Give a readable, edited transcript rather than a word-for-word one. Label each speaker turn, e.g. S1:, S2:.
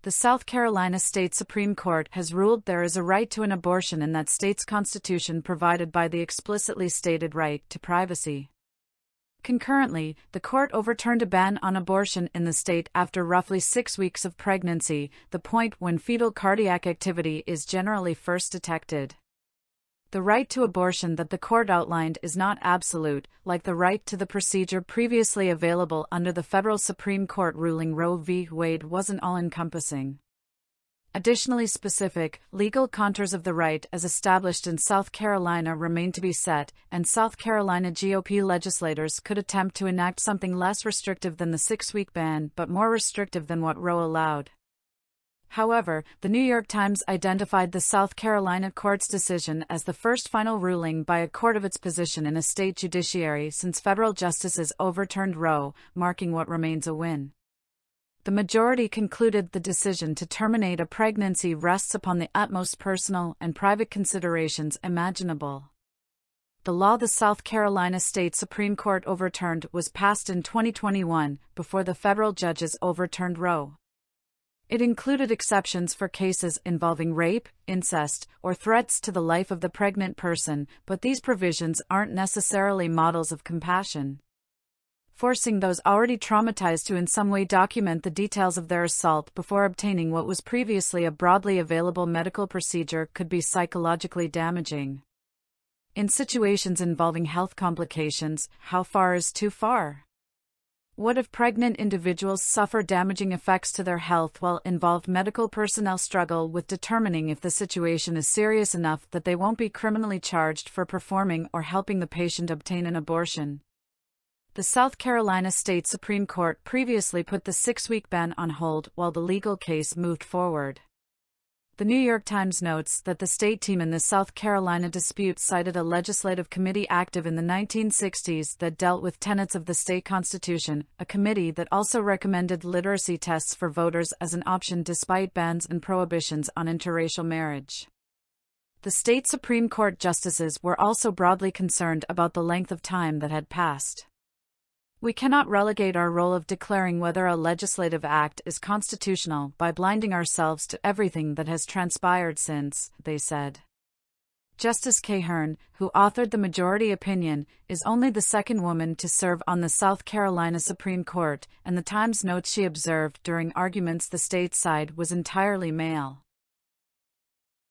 S1: The South Carolina State Supreme Court has ruled there is a right to an abortion in that state's constitution provided by the explicitly stated right to privacy. Concurrently, the court overturned a ban on abortion in the state after roughly 6 weeks of pregnancy, the point when fetal cardiac activity is generally first detected. The right to abortion that the court outlined is not absolute, like the right to the procedure previously available under the federal Supreme Court ruling Roe v. Wade wasn't all-encompassing. Additionally specific, legal contours of the right as established in South Carolina remain to be set, and South Carolina GOP legislators could attempt to enact something less restrictive than the 6-week ban but more restrictive than what Roe allowed. However, the New York Times identified the South Carolina court's decision as the first final ruling by a court of its position in a state judiciary since federal justices overturned Roe, marking what remains a win. The majority concluded the decision to terminate a pregnancy rests upon the utmost personal and private considerations imaginable. The law the South Carolina State Supreme Court overturned was passed in 2021, before the federal judges overturned Roe. It included exceptions for cases involving rape, incest, or threats to the life of the pregnant person, but these provisions aren't necessarily models of compassion. Forcing those already traumatized to in some way document the details of their assault before obtaining what was previously a broadly available medical procedure could be psychologically damaging. In situations involving health complications, how far is too far? What if pregnant individuals suffer damaging effects to their health while involved medical personnel struggle with determining if the situation is serious enough that they won't be criminally charged for performing or helping the patient obtain an abortion? The South Carolina State Supreme Court previously put the 6-week ban on hold while the legal case moved forward. The New York Times notes that the state team in the South Carolina dispute cited a legislative committee active in the 1960s that dealt with tenets of the state constitution, a committee that also recommended literacy tests for voters as an option despite bans and prohibitions on interracial marriage. The state Supreme Court justices were also broadly concerned about the length of time that had passed. We cannot relegate our role of declaring whether a legislative act is constitutional by blinding ourselves to everything that has transpired since, they said. Justice Hearn, who authored the majority opinion, is only the second woman to serve on the South Carolina Supreme Court, and the Times notes she observed during arguments the state side was entirely male.